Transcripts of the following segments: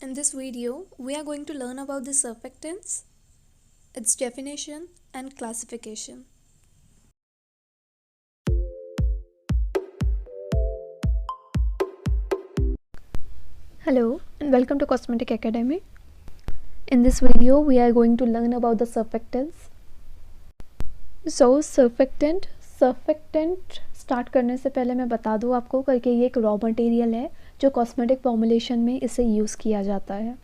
In this video, we are going to learn about the surfactants, its definition and classification. Hello and welcome to Cosmetic Academy. In this video, we are going to learn about the surfactants. So surfactant start करने से पहले मैं बता दूँ आपको करके ये एक रॉ मटेरियल है जो कॉस्मेटिक फॉर्मुलेशन में इसे यूज़ किया जाता है।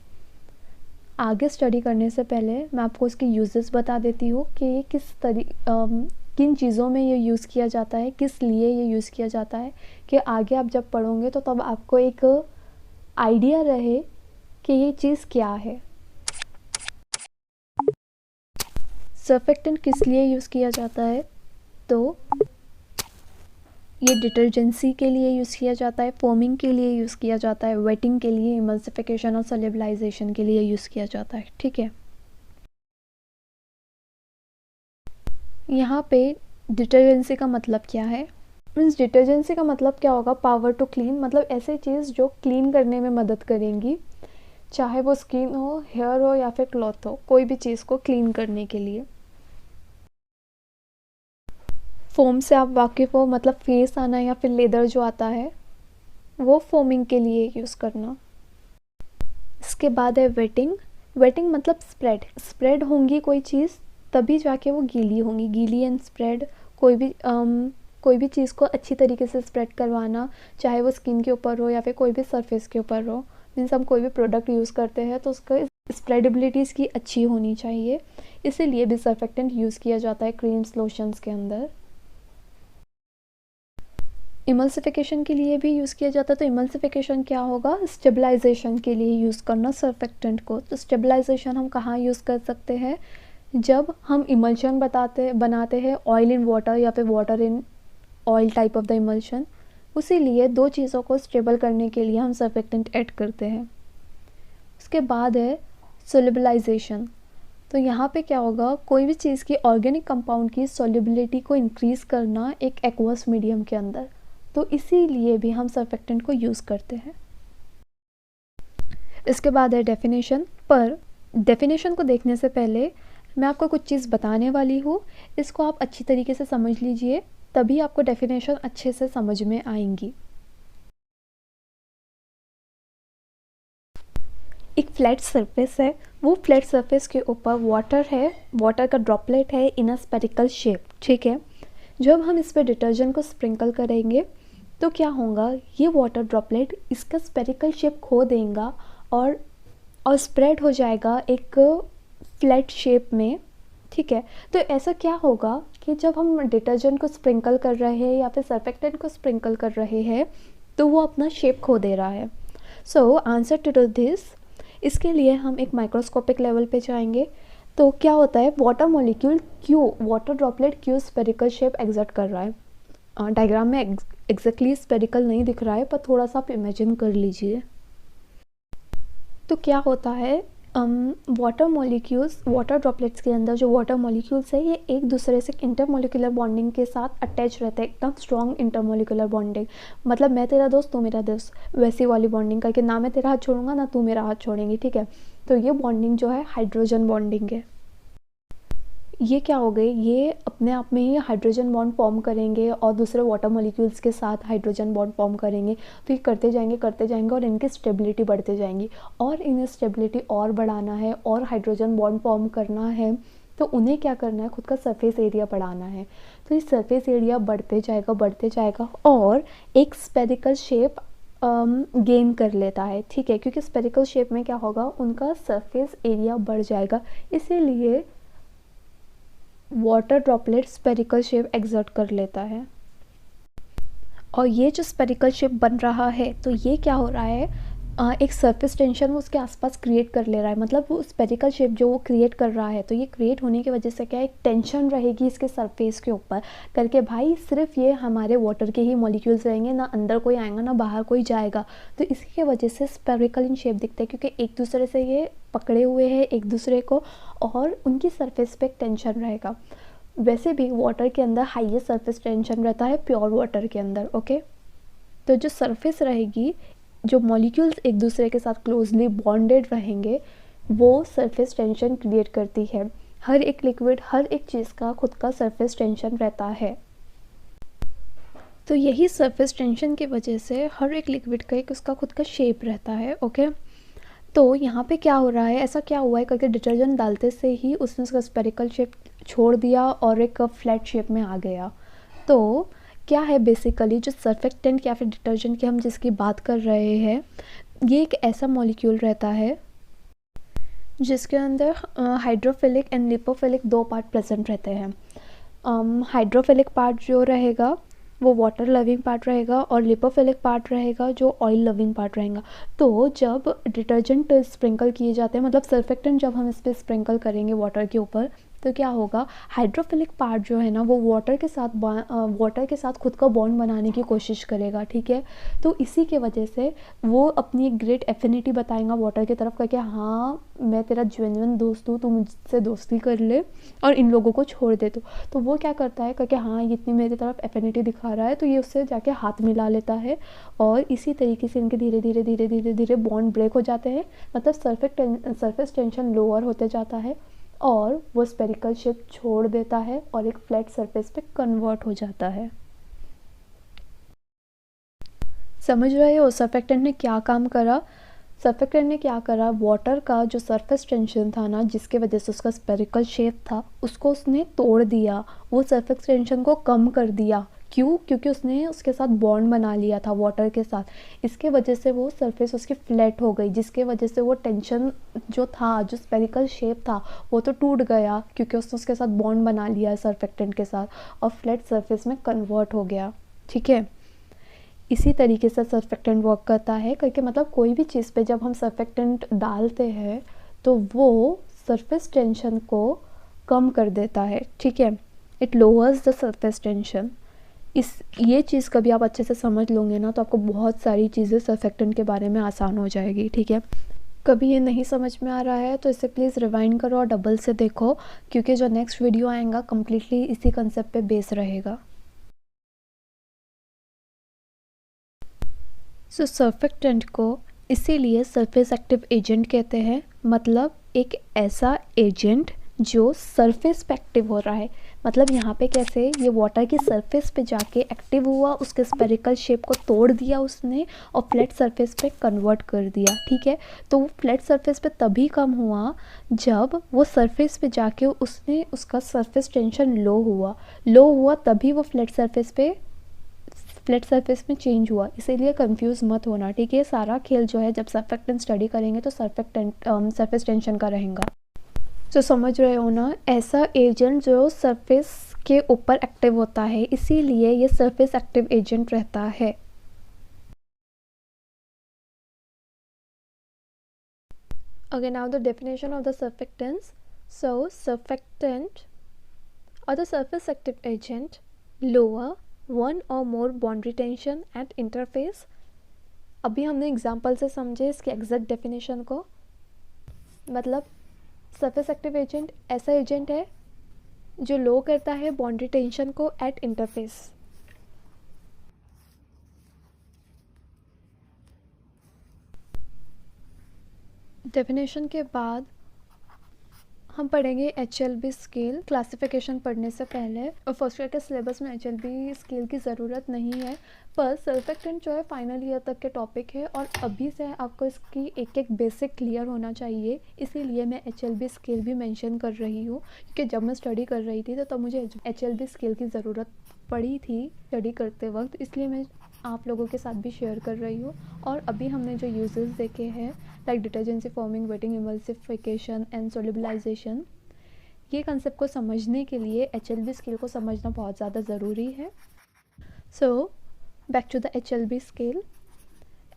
आगे स्टडी करने से पहले मैं आपको इसके यूजेस बता देती हूँ कि ये किन चीज़ों में ये यूज़ किया जाता है, किस लिए ये यूज़ किया जाता है, कि आगे आप जब पढ़ोगे तो तब आपको एक आइडिया रहे कि ये चीज़ क्या है। सर्फेक्टेंट किस लिए यूज़ किया जाता है, तो ये डिटर्जेंसी के लिए यूज़ किया जाता है, फोमिंग के लिए यूज़ किया जाता है, वेटिंग के लिए, इमल्सिफिकेशन और सोल्यूबलाइजेशन के लिए यूज़ किया जाता है। ठीक है, यहाँ पे डिटर्जेंसी का मतलब क्या है? मीन्स डिटर्जेंसी का मतलब क्या होगा? पावर टू क्लीन, मतलब ऐसी चीज़ जो क्लीन करने में मदद करेंगी, चाहे वो स्किन हो, हेयर हो या फिर क्लॉथ हो, कोई भी चीज़ को क्लीन करने के लिए। फोम से आप वाकिफ़ हो, मतलब फेस आना या फिर लेदर जो आता है वो फोमिंग के लिए यूज़ करना। इसके बाद है वेटिंग। वेटिंग मतलब स्प्रेड होंगी कोई चीज़ तभी जाके वो गीली होंगी। गीली एंड स्प्रेड, कोई भी चीज़ को अच्छी तरीके से स्प्रेड करवाना, चाहे वो स्किन के ऊपर हो या फिर कोई भी सरफेस के ऊपर हो। मीन्स हम कोई भी प्रोडक्ट यूज़ करते हैं तो उसका स्प्रेडेबिलिटी इसकी अच्छी होनी चाहिए, इसीलिए भी सर्फेक्टेंट यूज़ किया जाता है क्रीम्स लोशंस के अंदर। इमल्सिफिकेशन के लिए भी यूज़ किया जाता है। तो इमल्सिफिकेशन क्या होगा? स्टेबलाइजेशन के लिए यूज़ करना सर्फेक्टेंट को। तो स्टेबलाइजेशन हम कहाँ यूज़ कर सकते हैं? जब हम इमल्शन बनाते हैं ऑयल इन वाटर या फिर water in oil type of the emulsion, उसी लिए दो चीज़ों को स्टेबल करने के लिए हम सर्फेक्टेंट ऐड करते हैं। उसके बाद है सोल्यूबलाइजेशन। तो यहाँ पे क्या होगा? कोई भी चीज़ की ऑर्गेनिक कंपाउंड की सोल्यूबिलिटी को इंक्रीज़ करना एक एक्वस मीडियम के अंदर, तो इसीलिए भी हम सर्फेक्टेंट को यूज़ करते हैं। इसके बाद है डेफिनेशन। पर डेफिनेशन को देखने से पहले मैं आपको कुछ चीज़ बताने वाली हूँ, इसको आप अच्छी तरीके से समझ लीजिए, तभी आपको डेफिनेशन अच्छे से समझ में आएंगी। एक फ्लैट सरफेस है, वो फ्लैट सरफेस के ऊपर वाटर है, वाटर का ड्रॉपलेट है इन अ स्पेरिकल शेप। ठीक है, जब हम इस पर डिटर्जेंट को स्प्रिंकल करेंगे तो क्या होगा? ये वाटर ड्रॉपलेट इसका स्पेरिकल शेप खो देगा और स्प्रेड हो जाएगा एक फ्लैट शेप में। ठीक है, तो ऐसा क्या होगा कि जब हम डिटर्जेंट को स्प्रिंकल कर रहे हैं या फिर सर्फेक्टेंट को स्प्रिंकल कर रहे हैं तो वो अपना शेप खो दे रहा है। सो आंसर टू दिस, इसके लिए हम एक माइक्रोस्कोपिक लेवल पे जाएंगे। तो क्या होता है? वाटर मॉलिक्यूल क्यों, वाटर ड्रॉपलेट क्यों स्पेरिकल शेप एग्जर्ट कर रहा है? डायग्राम में एग्जैक्टली स्पेरिकल नहीं दिख रहा है, पर थोड़ा सा आप इमेजिन कर लीजिए। तो क्या होता है? वाटर ड्रॉपलेट्स के अंदर जो वाटर मॉलिक्यूल्स है ये एक दूसरे से इंटरमोलिकुलर बॉन्डिंग के साथ अटैच रहते हैं, एकदम स्ट्रॉन्ग इंटरमोलिकुलर बॉन्डिंग। मतलब मैं तेरा दोस्त, तू मेरा दोस्त, वैसी वाली बॉन्डिंग करके, ना मैं तेरा हाथ छोड़ूंगा ना तू मेरा हाथ छोड़ेंगी। ठीक है, तो ये बॉन्डिंग जो है हाइड्रोजन बॉन्डिंग है। ये क्या हो गई? ये अपने आप में ही हाइड्रोजन बॉन्ड फॉर्म करेंगे और दूसरे वाटर मॉलिक्यूल्स के साथ हाइड्रोजन बॉन्ड फॉर्म करेंगे। तो ये करते जाएंगे और इनकी स्टेबिलिटी बढ़ते जाएंगी, और इन्हें स्टेबिलिटी और बढ़ाना है और हाइड्रोजन बॉन्ड फॉर्म करना है, तो उन्हें क्या करना है? खुद का सरफेस एरिया बढ़ाना है। तो ये सरफेस एरिया बढ़ते जाएगा और एक स्पेरिकल शेप गेन कर लेता है। ठीक है, क्योंकि स्पेरिकल शेप में क्या होगा? उनका सरफेस एरिया बढ़ जाएगा, इसीलिए water droplet spherical shape exert कर लेता है। और ये जो स्पेरिकल शेप बन रहा है, तो ये क्या हो रहा है? एक सरफेस टेंशन वो उसके आसपास क्रिएट कर ले रहा है। मतलब वो स्पेरिकल शेप जो वो क्रिएट कर रहा है, तो ये क्रिएट होने की वजह से क्या, एक टेंशन रहेगी इसके सरफेस के ऊपर करके, भाई सिर्फ ये हमारे वाटर के ही मॉलिक्यूल्स रहेंगे, ना अंदर कोई आएगा ना बाहर कोई जाएगा। तो इसकी वजह से स्पेरिकल इन शेप दिखते हैं, क्योंकि एक दूसरे से ये पकड़े हुए हैं एक दूसरे को, और उनकी सरफेस पे एक टेंशन रहेगा। वैसे भी वाटर के अंदर हाईएस्ट सरफेस टेंशन रहता है प्योर वाटर के अंदर। ओके, तो जो सरफेस रहेगी जो मॉलिक्यूल्स एक दूसरे के साथ क्लोजली बॉन्डेड रहेंगे वो सरफेस टेंशन क्रिएट करती है। हर एक लिक्विड, हर एक चीज़ का खुद का सरफेस टेंशन रहता है। तो यही सरफेस टेंशन की वजह से हर एक लिक्विड का एक उसका खुद का शेप रहता है। ओके, तो यहाँ पे क्या हो रहा है, ऐसा क्या हुआ है करके डिटर्जेंट डालते से ही उसने उसका स्पेरिकल शेप छोड़ दिया और एक फ्लैट शेप में आ गया। तो क्या है बेसिकली जो सर्फेक्टेंट या फिर डिटर्जेंट की हम जिसकी बात कर रहे हैं, ये एक ऐसा मॉलिक्यूल रहता है जिसके अंदर हाइड्रोफिलिक एंड लिपोफिलिक दो पार्ट प्रेजेंट रहते हैं। हाइड्रोफिलिक पार्ट जो रहेगा वो वाटर लविंग पार्ट रहेगा और लिपोफिलिक पार्ट रहेगा जो ऑयल लविंग पार्ट रहेगा। तो जब डिटर्जेंट स्प्रिंकल किए जाते हैं, मतलब सर्फेक्टेंट जब हम इस पर स्प्रिंकल करेंगे वाटर के ऊपर, तो क्या होगा, हाइड्रोफिलिक पार्ट जो है ना वो वाटर के साथ खुद का बॉन्ड बनाने की कोशिश करेगा। ठीक है, तो इसी के वजह से वो अपनी एक ग्रेट एफिनिटी बताएगा वाटर की तरफ करके, हाँ मैं तेरा जेन्युइन दोस्त हूँ, तू मुझसे दोस्ती कर ले और इन लोगों को छोड़ दे। तो वो क्या करता है करके, हाँ ये इतनी मेरी तरफ एफिनिटी दिखा रहा है, तो ये उससे जाके हाथ मिला लेता है और इसी तरीके से इनके धीरे धीरे धीरे धीरे धीरे बॉन्ड ब्रेक हो जाते हैं। मतलब सरफेस टेंशन लोअर होते जाता है और वो स्पेरिकल शेप छोड़ देता है और एक फ्लैट सरफेस पे कन्वर्ट हो जाता है। समझ रहे हो सर्फेक्टेंट ने क्या काम करा? सर्फेक्टेंट ने क्या करा, वाटर का जो सरफेस टेंशन था ना जिसके वजह से उसका स्पेरिकल शेप था उसको उसने तोड़ दिया, वो सरफेस टेंशन को कम कर दिया। क्यों? क्योंकि उसने उसके साथ बॉन्ड बना लिया था वाटर के साथ। इसके वजह से वो सरफेस उसकी फ्लैट हो गई, जिसके वजह से वो टेंशन जो था, जो स्पेरिकल शेप था वो तो टूट गया क्योंकि उसने उसके साथ बॉन्ड बना लिया सर्फेक्टेंट के साथ और फ्लैट सरफेस में कन्वर्ट हो गया। ठीक है, इसी तरीके से सर्फेक्टेंट वर्क करता है करके, मतलब कोई भी चीज़ पे जब हम सर्फेक्टेंट डालते हैं तो वो सरफेस टेंशन को कम कर देता है। ठीक है, it lowers the surface tension. ये चीज़ कभी आप अच्छे से समझ लोगे ना तो आपको बहुत सारी चीज़ें सर्फेक्टेंट के बारे में आसान हो जाएगी। ठीक है, कभी ये नहीं समझ में आ रहा है तो इसे प्लीज़ रिवाइंड करो और डबल से देखो, क्योंकि जो नेक्स्ट वीडियो आएगा कम्प्लीटली इसी कंसेप्ट पे बेस रहेगा। सो सर्फेक्टेंट को इसीलिए सरफेस एक्टिव एजेंट कहते हैं, मतलब एक ऐसा एजेंट जो सरफेस पे एक्टिव हो रहा है। मतलब यहाँ पे कैसे, ये वाटर की सरफेस पे जाके एक्टिव हुआ, उसके स्पेरिकल शेप को तोड़ दिया उसने और फ्लैट सरफेस पे कन्वर्ट कर दिया। ठीक है, तो वो फ्लैट सरफेस पे तभी कम हुआ जब वो सरफेस पे जाके उसने उसका सरफेस टेंशन लो हुआ तभी वो फ्लैट सरफेस में चेंज हुआ। इसीलिए कंफ्यूज मत होना। ठीक है, सारा खेल जो है जब सर्फेक्टेंट स्टडी करेंगे तो सरफेस टेंशन का रहेगा। तो समझ रहे हो ना, ऐसा एजेंट जो सरफेस के ऊपर एक्टिव होता है, इसीलिए ये सरफेस एक्टिव एजेंट रहता है। Okay, now the definition of the surfactants. So surfactant or the surface active agent lower one or more bond retention at interface. अभी हमने एग्जाम्पल से समझे इसके एग्जैक्ट डेफिनेशन को। मतलब सरफेस एक्टिव एजेंट ऐसा एजेंट है जो लो करता है बॉन्ड रिटेंशन को एट इंटरफेस। डेफिनेशन के बाद हम पढ़ेंगे HLB स्केल। क्लासिफिकेशन पढ़ने से पहले और फर्स्ट ईयर के सिलेबस में HLB स्केल की ज़रूरत नहीं है, पर सर्फेक्टेंट जो है फाइनल ईयर तक के टॉपिक है और अभी से आपको इसकी एक एक बेसिक क्लियर होना चाहिए। इसीलिए मैं HLB स्केल भी मेंशन कर रही हूँ, क्योंकि जब मैं स्टडी कर रही थी तो तब मुझे HLB स्केल की ज़रूरत पड़ी थी स्टडी करते वक्त, इसलिए मैं आप लोगों के साथ भी शेयर कर रही हूँ। और अभी हमने जो यूजेस देखे हैं like detergency foaming, wetting, emulsification and solubilization, ये कंसेप्ट को समझने के लिए HLB स्केल को समझना बहुत ज़्यादा ज़रूरी है। So back to the HLB scale.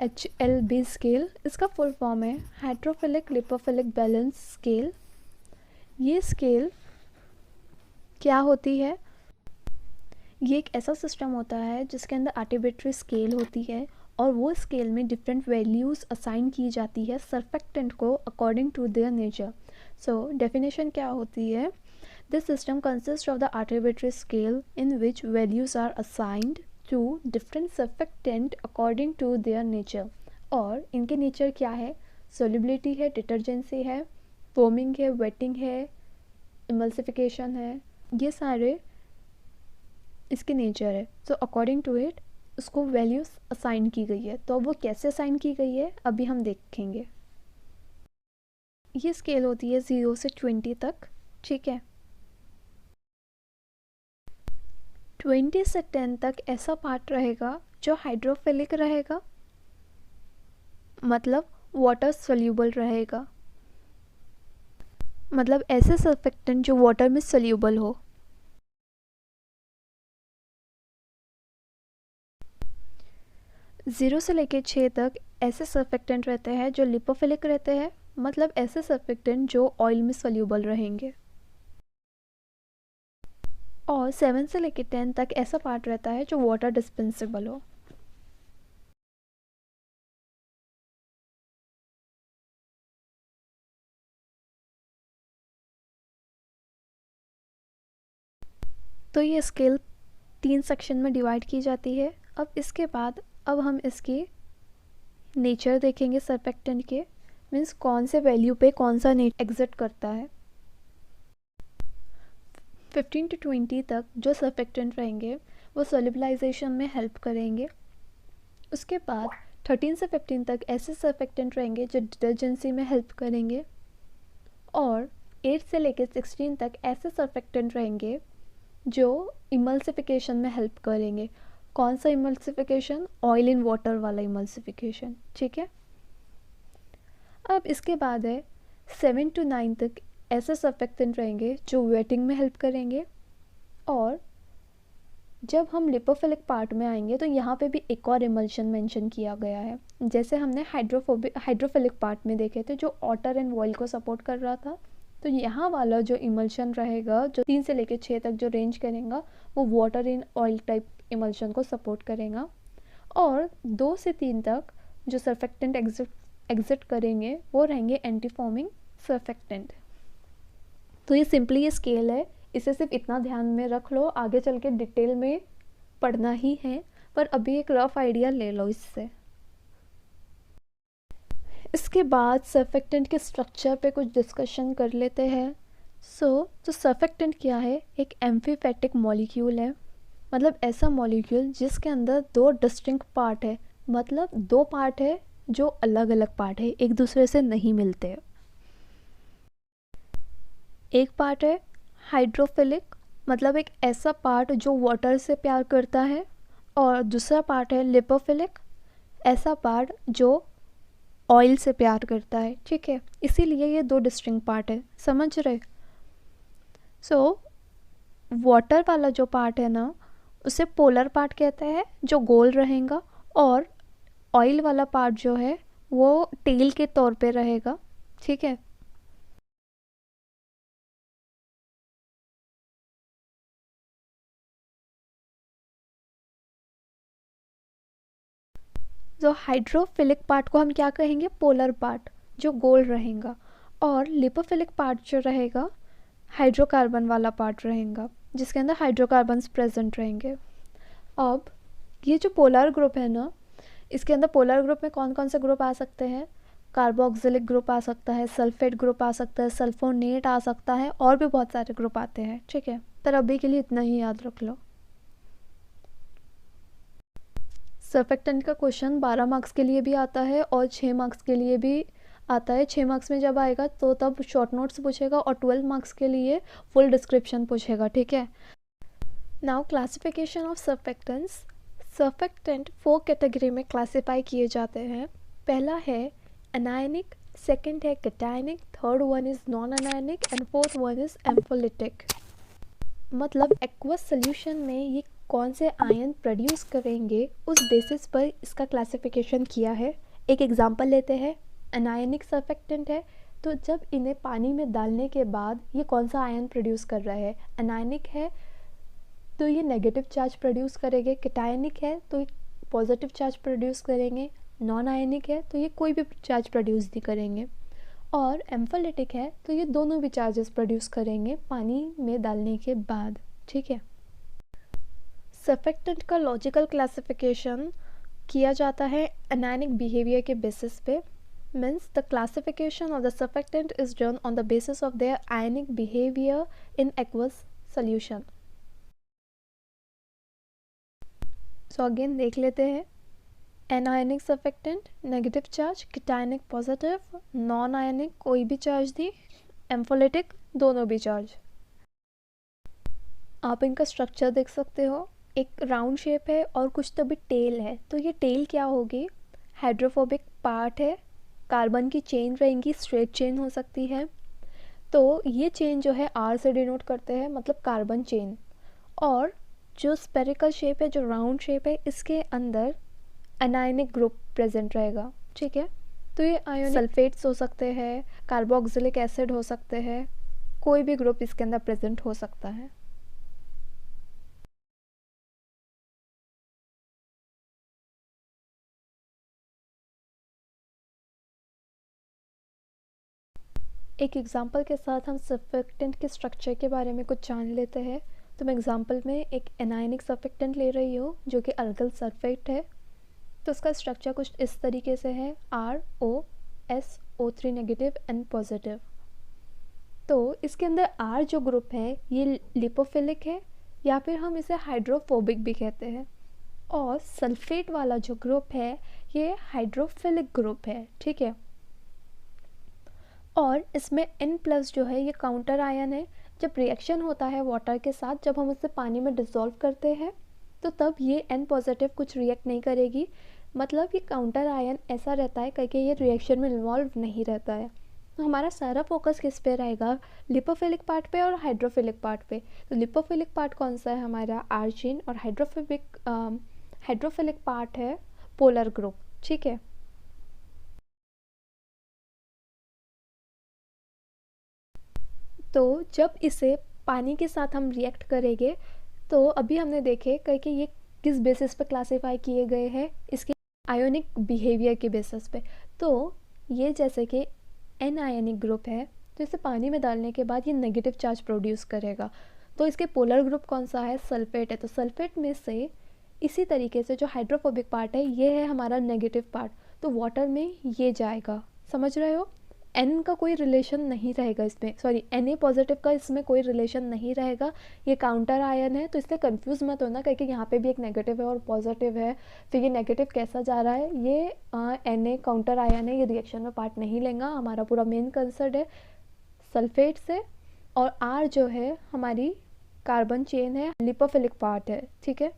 HLB scale इसका फुल फॉर्म है हाइड्रोफिलिक लिपोफिलिक बैलेंस स्केल। ये स्केल क्या होती है? ये एक ऐसा सिस्टम होता है जिसके अंदर आर्बिट्रेरी स्केल होती है और वो स्केल में डिफरेंट वैल्यूज़ असाइन की जाती है सर्फेक्टेंट को according to their nature. So definition क्या होती है? This system consist of the arbitrary scale in which values are assigned to different surfactant according to their nature. और इनके नेचर क्या है, सोल्युबिलिटी है, डिटर्जेंसी है, फोमिंग है, वेटिंग है, इमल्सिफिकेशन है, ये सारे इसके नेचर है। सो अकॉर्डिंग टू इट उसको वैल्यूज असाइन की गई है। तो अब वो कैसे असाइन की गई है अभी हम देखेंगे। ये स्केल होती है 0 से 20 तक, ठीक है। 20 से 10 तक ऐसा पार्ट रहेगा जो हाइड्रोफिलिक रहेगा, मतलब वाटर सोल्यूबल रहेगा, मतलब ऐसे सर्फेक्टेंट जो वाटर में सोल्यूबल हो। 0 से लेकर 6 तक ऐसे सर्फेक्टेंट रहते हैं जो लिपोफिलिक रहते हैं, मतलब ऐसे सर्फेक्टेंट जो ऑयल में सोल्यूबल रहेंगे। और 7 से लेकर 10 तक ऐसा पार्ट रहता है जो वाटर डिस्पेंसेबल हो। तो ये स्केल 3 सेक्शन में डिवाइड की जाती है। अब इसके बाद अब हम इसकी नेचर देखेंगे सर्फेक्टेंट के, मीन्स कौन से वैल्यू पे कौन सा नेट एग्जिट करता है। 15 to 20 तक जो सर्फेक्टेंट रहेंगे वो सोल्यूबलाइजेशन में हेल्प करेंगे। उसके बाद 13 से 15 तक ऐसे सर्फेक्टेंट रहेंगे जो डिटर्जेंसी में हेल्प करेंगे। और 8 से लेकर 16 तक ऐसे सर्फेक्टेंट रहेंगे जो इमल्सिफिकेशन में हेल्प करेंगे। कौन सा इमल्सिफिकेशन? ऑयल इन वाटर वाला इमल्सिफिकेशन, ठीक है। अब इसके बाद है 7 to 9 तक ऐसे सर्फेक्टेंट रहेंगे जो वेटिंग में हेल्प करेंगे। और जब हम लिपोफिलिक पार्ट में आएंगे तो यहाँ पे भी एक और इमल्शन मेंशन किया गया है, जैसे हमने हाइड्रोफिलिक पार्ट में देखे थे जो वाटर एंड ऑयल को सपोर्ट कर रहा था। तो यहाँ वाला जो इमल्शन रहेगा जो 3 से लेकर 6 तक जो रेंज करेगा वो water in oil type emulsion को सपोर्ट करेगा। और 2 से 3 तक जो सर्फेक्टेंट एग्जिट करेंगे वो रहेंगे एंटी फॉर्मिंग सर्फेक्टेंट। तो ये सिंपली ये स्केल है, इसे सिर्फ इतना ध्यान में रख लो, आगे चल के डिटेल में पढ़ना ही है, पर अभी एक रफ आइडिया ले लो इससे। इसके बाद सर्फेक्टेंट के स्ट्रक्चर पे कुछ डिस्कशन कर लेते हैं। तो सर्फेक्टेंट क्या है? एक एम्फीफैटिक मॉलिक्यूल है, मतलब ऐसा मॉलिक्यूल जिसके अंदर 2 डिस्टिंक्ट पार्ट है, मतलब 2 पार्ट है जो अलग अलग पार्ट है, एक दूसरे से नहीं मिलते। एक पार्ट है हाइड्रोफिलिक, मतलब एक ऐसा पार्ट जो वाटर से प्यार करता है। और दूसरा पार्ट है लिपोफिलिक, ऐसा पार्ट जो ऑयल से प्यार करता है, ठीक है। इसीलिए ये 2 डिस्टिंक्ट पार्ट है, समझ रहे। वाटर वाला जो पार्ट है ना उसे पोलर पार्ट कहते हैं जो गोल रहेगा, और ऑयल वाला पार्ट जो है वो टेल के तौर पे रहेगा, ठीक है। जो हाइड्रोफिलिक पार्ट को हम क्या कहेंगे? पोलर पार्ट जो गोल रहेगा। और लिपोफिलिक पार्ट जो रहेगा हाइड्रोकार्बन वाला पार्ट रहेगा जिसके अंदर हाइड्रोकार्बन्स प्रेजेंट रहेंगे। अब ये जो पोलर ग्रुप है ना, इसके अंदर पोलर ग्रुप में कौन कौन से ग्रुप आ सकते हैं? कार्बोक्सिलिक ग्रुप आ सकता है, सल्फेट ग्रुप आ सकता है, सल्फोनेट आ सकता है, और भी बहुत सारे ग्रुप आते हैं, ठीक है। पर अभी के लिए इतना ही याद रख लो। सर्फेक्टेंट का क्वेश्चन 12 मार्क्स के लिए भी आता है और 6 मार्क्स के लिए भी आता है। 6 मार्क्स में जब आएगा तो तब शॉर्ट नोट्स पूछेगा, और 12 मार्क्स के लिए फुल डिस्क्रिप्शन पूछेगा, ठीक है। Now classification of surfactants. Surfactant 4 category में क्लासीफाई किए जाते हैं। पहला है एनायनिक, सेकंड है cationic, third one is non anionic and fourth one is ampholytic. मतलब एक्वस सोल्यूशन में ये कौन से आयन प्रोड्यूस करेंगे उस बेसिस पर इसका क्लासिफिकेशन किया है। एक एग्जांपल लेते हैं, एनायनिक सर्फेक्टेंट है तो जब इन्हें पानी में डालने के बाद ये कौन सा आयन प्रोड्यूस कर रहा है? एनायनिक है तो ये नेगेटिव चार्ज प्रोड्यूस करेंगे, कैटायनिक है तो ये पॉजिटिव चार्ज प्रोड्यूस करेंगे, नॉन आयनिक है तो ये कोई भी चार्ज प्रोड्यूस नहीं करेंगे, और एम्फोलिटिक है तो ये दोनों भी चार्जेस प्रोड्यूस करेंगे पानी में डालने के बाद, ठीक है। सर्फेक्टेंट का लॉजिकल क्लासिफिकेशन किया जाता है एनायनिक बिहेवियर के बेसिस पे, means the classification of the surfactant is done on the basis of their ionic behaviour in aqueous solution. So again देख लेते हैं, anionic surfactant negative charge, cationic positive, non ionic कोई भी charge दी, एम्फोलिटिक दोनों भी charge. आप इनका स्ट्रक्चर देख सकते हो, एक राउंड शेप है और कुछ तो भी टेल है। तो ये टेल क्या होगी, हाइड्रोफोबिक पार्ट है, कार्बन की चेन रहेंगी, स्ट्रेट चेन हो सकती है। तो ये चेन जो है आर से डिनोट करते हैं, मतलब कार्बन चेन। और जो स्पेरिकल शेप है, जो राउंड शेप है, इसके अंदर एनायनिक ग्रुप प्रेजेंट रहेगा, ठीक है। तो ये आयोनिक सल्फेट्स हो सकते हैं, कार्बोक्सिलिक एसिड हो सकते हैं, कोई भी ग्रुप इसके अंदर प्रेजेंट हो सकता है। एक एग्जांपल के साथ हम सर्फेक्टेंट के स्ट्रक्चर के बारे में कुछ जान लेते हैं। तो मैं एग्जांपल में एक एनायनिक सर्फेक्टेंट ले रही हूँ जो कि अल्किल सल्फेट है। तो उसका स्ट्रक्चर कुछ इस तरीके से है, ROSO3 नेगेटिव एंड पॉजिटिव। तो इसके अंदर R जो ग्रुप है ये लिपोफिलिक है, या फिर हम इसे हाइड्रोफोबिक भी कहते हैं। और सल्फेट वाला जो ग्रुप है ये हाइड्रोफिलिक ग्रुप है, ठीक है। और इसमें N+ जो है ये काउंटर आयन है। जब रिएक्शन होता है वाटर के साथ, जब हम उसे पानी में डिसॉल्व करते हैं, तो तब ये N+ कुछ रिएक्ट नहीं करेगी, मतलब ये काउंटर आयन ऐसा रहता है करके ये रिएक्शन में इन्वॉल्व नहीं रहता है। तो हमारा सारा फोकस किस पे रहेगा, लिपोफिलिक पार्ट पे और हाइड्रोफिलिक पार्ट पे। तो लिपोफिलिक पार्ट कौन सा है हमारा, R चेन, और हाइड्रोफिलिक पार्ट है पोलर ग्रुप, ठीक है। तो जब इसे पानी के साथ हम रिएक्ट करेंगे, तो अभी हमने देखे कि ये किस बेसिस पे क्लासिफाई किए गए हैं, इसके आयोनिक बिहेवियर के बेसिस पे। तो ये जैसे कि एन आयनिक ग्रुप है, तो इसे पानी में डालने के बाद ये नेगेटिव चार्ज प्रोड्यूस करेगा। तो इसके पोलर ग्रुप कौन सा है, सल्फेट है। तो सल्फेट में से इसी तरीके से जो हाइड्रोफोबिक पार्ट है ये है हमारा नेगेटिव पार्ट, तो वाटर में ये जाएगा, समझ रहे हो। एन का कोई रिलेशन नहीं रहेगा इसमें, सॉरी Na+ का इसमें कोई रिलेशन नहीं रहेगा, ये काउंटर आयन है। तो इसलिए कंफ्यूज मत होना, क्योंकि यहाँ पे भी एक नेगेटिव है और पॉजिटिव है। फिर ये नेगेटिव कैसा जा रहा है, ये Na काउंटर आयन है, ये रिएक्शन में पार्ट नहीं लेगा। हमारा पूरा मेन कंसर्न है सल्फेट से, और R जो है हमारी कार्बन चेन है, लिपोफिलिक पार्ट है, ठीक है,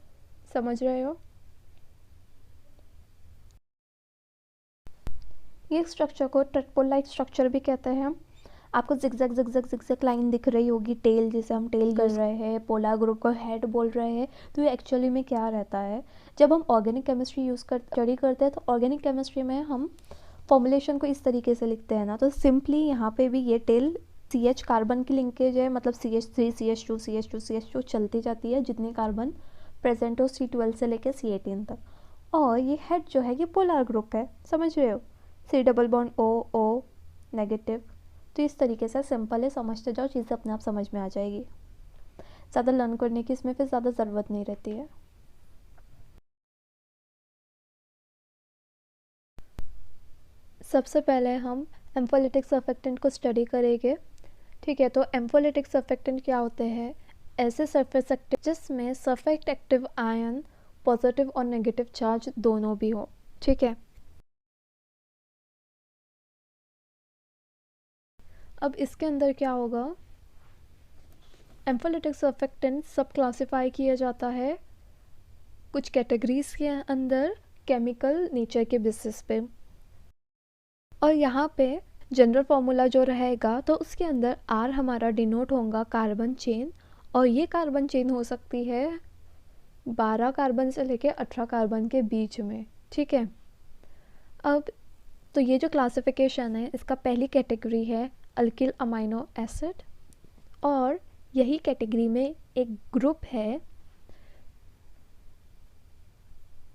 समझ रहे हो। ये स्ट्रक्चर को ट्रेडपोल लाइक स्ट्रक्चर भी कहते हैं। आपको जिगजैग जिगजैग जिगजैग लाइन दिख रही होगी, टेल जिसे हम टेल कर रहे हैं, पोलर ग्रुप को हेड बोल रहे हैं। तो ये एक्चुअली में क्या रहता है, जब हम ऑर्गेनिक केमिस्ट्री स्टडी करते हैं, तो ऑर्गेनिक केमिस्ट्री में हम फॉर्मुलेशन को इस तरीके से लिखते हैं ना। तो सिंपली यहाँ पे भी ये टेल CH कार्बन की लिंकेज है, मतलब CH3 CH2 CH2 CH2 चलती जाती है जितनी कार्बन प्रेजेंट हो C12 से लेकर C18 तक। और ये हेड जो है ये पोलर ग्रुप है, समझ रहे हो, C++ नेगेटिव। तो इस तरीके से सिंपल है, समझते जाओ, चीज़ें अपने आप समझ में आ जाएगी। ज़्यादा लर्न करने की इसमें फिर ज़्यादा ज़रूरत नहीं रहती है। सबसे पहले हम एम्फोलिटिक सर्फेक्टेंट को स्टडी करेंगे, ठीक है। तो एम्फोलिटिक सर्फेक्टेंट क्या होते हैं, ऐसे सर्फेक्टेंट जिसमें सर्फेक्ट एक्टिव आयन पॉजिटिव और नेगेटिव चार्ज दोनों भी हो, ठीक है। अब इसके अंदर क्या होगा, एम्फोलिटिक सर्फेक्टेंट सब क्लासिफाई किया जाता है कुछ कैटेगरीज के अंदर केमिकल नेचर के बेसिस पे। और यहाँ पे जनरल फार्मूला जो रहेगा, तो उसके अंदर R हमारा डिनोट होगा कार्बन चेन, और ये कार्बन चेन हो सकती है 12 कार्बन से लेके 18 कार्बन के बीच में, ठीक है। अब तो ये जो क्लासिफिकेशन है, इसका पहली कैटेगरी है अल्किल अमाइनो एसिड, और यही कैटेगरी में एक ग्रुप है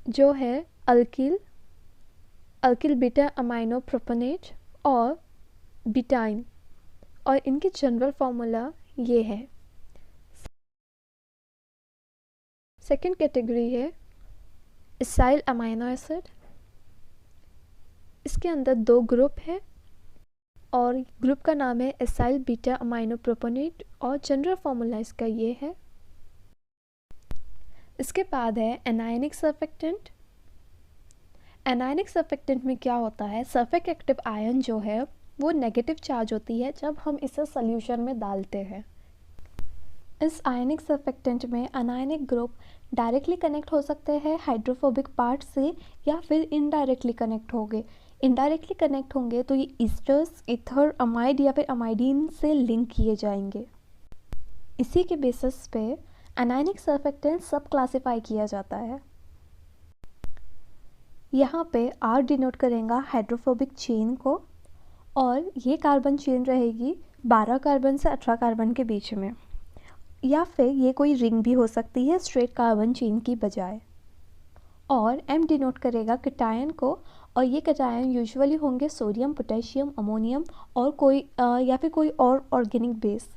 जो है अल्किल बीटा अमाइनो प्रोपनेट और बिटाइन, और इनकी जनरल फार्मूला ये है। सेकेंड कैटेगरी है इसाइल अमाइनो एसिड, इसके अंदर 2 ग्रुप है और ग्रुप का नाम है एसाइल बीटा अमाइनो प्रोपोनेट और जनरल फॉर्मूला इसका ये है। इसके बाद है एनायनिक सर्फेक्टेंट। एनायनिक सर्फेक्टेंट में क्या होता है, सल्फ्यूरिक एक्टिव आयन जो है वो नेगेटिव चार्ज होती है जब हम इसे सॉल्यूशन में डालते हैं। इस आयनिक सर्फेक्टेंट में अनायनिक ग्रुप डायरेक्टली कनेक्ट हो सकते हैं हाइड्रोफोबिक पार्ट से या फिर इनडायरेक्टली कनेक्ट होंगे। इनडायरेक्टली कनेक्ट होंगे तो ये ईस्टर्स, ईथर, अमाइड या फिर अमाइडीन से लिंक किए जाएंगे। इसी के बेसिस पे अनायनिक सर्फेक्टेंट सब क्लासिफाई किया जाता है। यहाँ पे R डिनोट करेगा हाइड्रोफोबिक चेन को और ये कार्बन चेन रहेगी 12 कार्बन से 18 कार्बन के बीच में, या फिर ये कोई रिंग भी हो सकती है स्ट्रेट कार्बन चेन की बजाय। और M डिनोट करेगा कैटायन को और ये कैटायन यूजुअली होंगे सोडियम, पोटेशियम, अमोनियम और कोई या फिर कोई और ऑर्गेनिक बेस।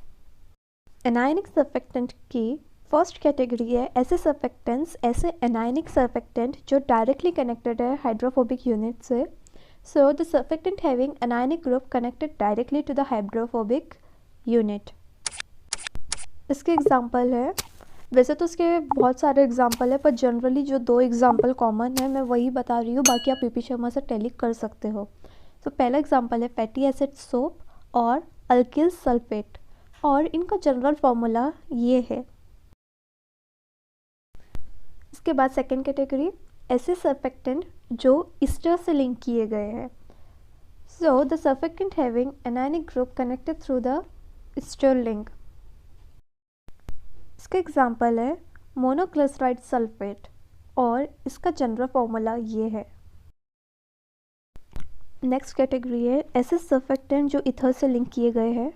एनायनिक सर्फेक्टेंट की फर्स्ट कैटेगरी है ऐसे सर्फेक्टेंट्स, ऐसे एनायनिक सर्फेक्टेंट जो डायरेक्टली कनेक्टेड है हाइड्रोफोबिक यूनिट से। So the surfactant having anionic group connected directly to the hydrophobic unit. इसके एग्जांपल है, वैसे तो इसके बहुत सारे एग्जांपल है पर जनरली जो 2 एग्जांपल कॉमन है मैं वही बता रही हूँ, बाकी आप पीपी शर्मा से टैली कर सकते हो। तो पहला एग्जांपल है फैटी एसिड सोप और अल्किल सल्फेट और इनका जनरल फॉर्मूला ये है। इसके बाद सेकेंड कैटेगरी ऐसे सर्फेक्टेंट जो ईस्टर से लिंक किए गए हैं। सो the surfactant having anionic group connected through the Easter link. इसका एग्जाम्पल है मोनोग्लिसराइड सल्फेट और इसका जनरल फॉर्मूला ये है। नेक्स्ट कैटेगरी है ऐसे सर्फेक्टेंट जो ईथर से लिंक किए गए हैं।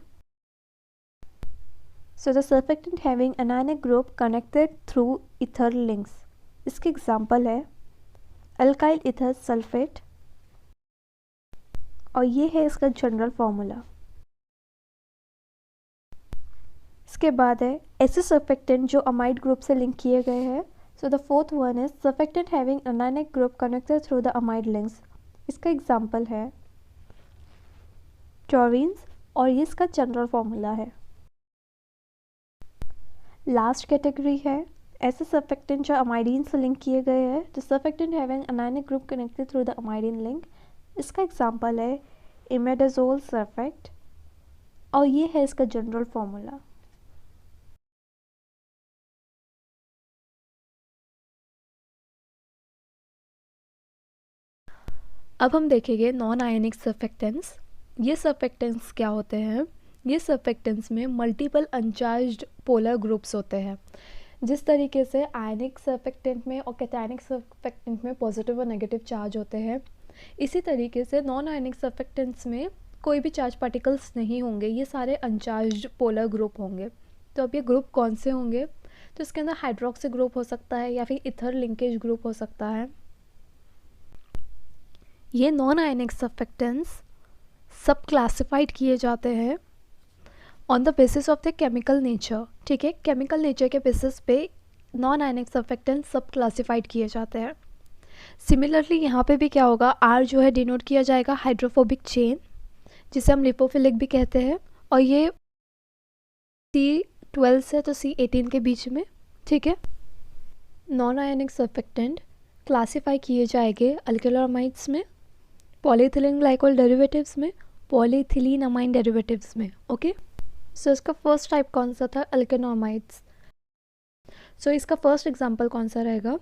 सो the surfactant having anionic group connected through ether links. इसके एग्जाम्पल है अल्काइल ईथर सल्फेट और ये है इसका जनरल फॉर्मूला। इसके बाद है ऐसे सर्फेक्टेंट जो अमाइड ग्रुप से लिंक किए गए हैं। So the fourth one is surfactant having anionic group connected through the amide links. इसका एग्जाम्पल है टॉरिन्स और ये इसका जनरल फॉर्मूला है। लास्ट कैटेगरी है ऐसे सर्फेक्टेंट जो अमाइडीन से लिंक किए गए हैं। The surfactant having anionic group connected through the amidine link. इसका एग्जाम्पल है इमेडाजोल सल्फेट और ये है इसका जनरल फॉर्मूला। अब हम देखेंगे नॉन आयनिक सर्फेक्टेंट्स। ये सर्फेक्टेंट्स क्या होते हैं, ये सर्फेक्टेंट्स में मल्टीपल अनचार्ज्ड पोलर ग्रुप्स होते हैं। जिस तरीके से आयनिक सर्फेक्टेंट में और कैटायनिक सर्फेक्टेंट में पॉजिटिव और नेगेटिव चार्ज होते हैं, इसी तरीके से नॉन आयनिक सर्फेक्टेंट्स में कोई भी चार्ज पार्टिकल्स नहीं होंगे, ये सारे अनचार्ज्ड पोलर ग्रुप होंगे। तो अब ये ग्रुप कौन से होंगे, तो इसके अंदर हाइड्रोक्सी ग्रुप हो सकता है या फिर ईथर लिंकेज ग्रुप हो सकता है। ये नॉन आयनिक सर्फेक्टेंट्स सब क्लासिफाइड किए जाते हैं on the basis of the chemical nature. ठीक है, केमिकल नेचर के बेसिस पे नॉन आयनिक सर्फेक्टेंट्स सब क्लासिफाइड किए जाते हैं। सिमिलरली यहाँ पे भी क्या होगा, आर जो है डिनोट किया जाएगा हाइड्रोफोबिक चेन, जिसे हम लिपोफिलिक भी कहते हैं, और ये C12 से तो C18 के बीच में। ठीक है, नॉन आयनिक सर्फेक्टेंट क्लासिफाई किए जाएंगे अल्किलोमाइड्स में, पॉलीथिलीन ग्लाइकोल डेरिवेटिव्स में, पॉलीथिलीन अमाइन डेरिवेटिव्स में। ओके, सो इसका फर्स्ट टाइप कौन सा था, अल्केनोमाइड्स। सो इसका फर्स्ट एग्जांपल कौन सा रहेगा,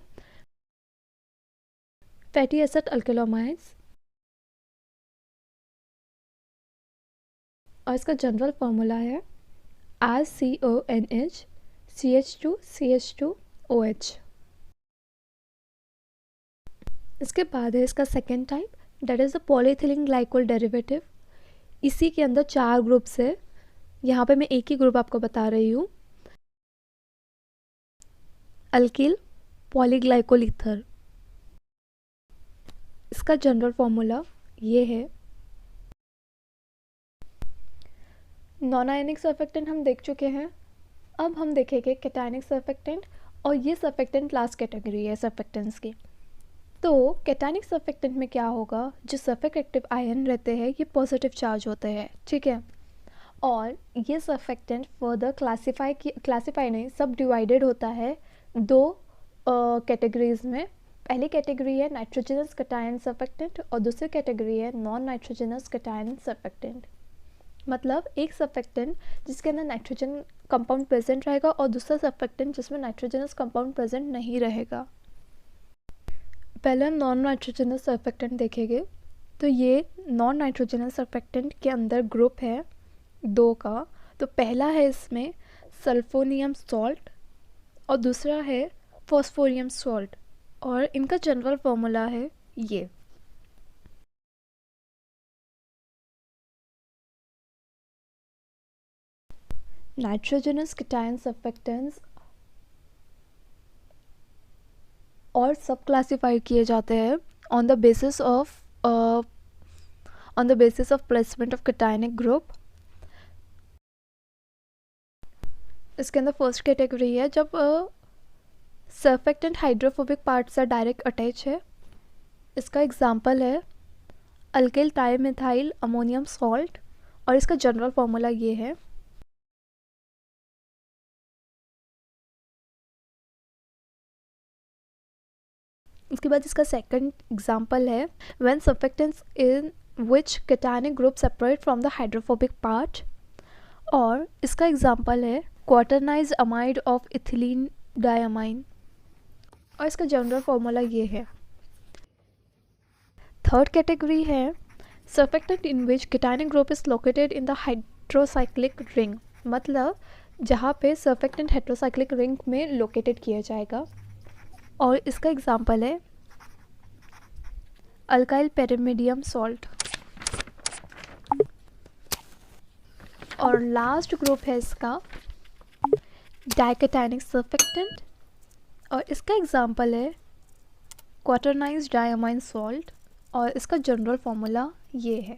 फैटी एसिड अल्केनोमाइड्स, और इसका जनरल फॉर्मूला है RCONH CH2CH2OH। इसके बाद है इसका second type, that is the polyethylene glycol derivative. इसी के अंदर 4 ग्रुप्स है, यहाँ पे मैं एक ही ग्रुप आपको बता रही हूँ, अल्किल पॉलीग्लाइकोल ईथर। इसका जनरल फॉर्मूला ये है। नॉन आयनिक सर्फेक्टेंट हम देख चुके हैं, अब हम देखेंगे कैटायनिक सर्फेक्टेंट, और ये सर्फेक्टेंट लास्ट कैटेगरी है सर्फेक्टेंट्स की। तो कैटायनिक सर्फेक्टेंट में क्या होगा, जो सर्फेक्टिव आयन रहते हैं ये पॉजिटिव चार्ज होते हैं, ठीक है। और ये सर्फेक्टेंट फर्दर क्लासीफाई नहीं, सब डिवाइडेड होता है दो कैटेगरीज में। पहली कैटेगरी है नाइट्रोजनस कैटायन सर्फेक्टेंट और दूसरी कैटेगरी है नॉन नाइट्रोजनस कैटायन सर्फेक्टेंट। मतलब एक सर्फेक्टेंट जिसके अंदर नाइट्रोजन कंपाउंड प्रेजेंट रहेगा और दूसरा सर्फेक्टेंट जिसमें नाइट्रोजनस कंपाउंड प्रेजेंट नहीं रहेगा। पहले हम नॉन नाइट्रोजनस सर्फेक्टेंट देखेंगे। तो ये नॉन नाइट्रोजनस सर्फेक्टेंट के अंदर ग्रुप है दो का। तो पहला है इसमें सल्फोनियम सॉल्ट और दूसरा है फॉस्फोरियम सॉल्ट, और इनका जनरल फॉर्मूला है ये। नाइट्रोजनस कैटायन सर्फेक्टेंट्स और सब क्लासीफाई किए जाते हैं on the basis of placement of cationic group. इसके अंदर फर्स्ट कैटेगरी है जब सर्फेक्टेंट हाइड्रोफोबिक पार्ट से डायरेक्ट अटैच है। इसका एग्जांपल है अल्किल ट्राइमेथाइल अमोनियम सॉल्ट, और इसका जनरल फॉर्मूला ये है। इसके बाद इसका सेकंड एग्जांपल है when surfactants in which cationic group separate from the hydrophobic part, और इसका एग्जांपल है क्वाटरनाइज्ड अमाइड ऑफ इथिलीन डायमाइन, और इसका जनरल फॉर्मूला ये है। थर्ड कैटेगरी है surfactant in which cationic group is located in the hydrocyclic ring, मतलब जहाँ पे सर्फेक्टेंट हेट्रोसाइक्लिक रिंग में लोकेटेड किया जाएगा, और इसका एग्जांपल है अल्काइल पेरिमिडियम सॉल्ट। और लास्ट ग्रुप है इसका डाइकैटायनिक सर्फेक्टेंट, और इसका एग्जांपल है क्वाटरनाइज्ड डायमाइन सॉल्ट, और इसका जनरल फॉर्मूला ये है।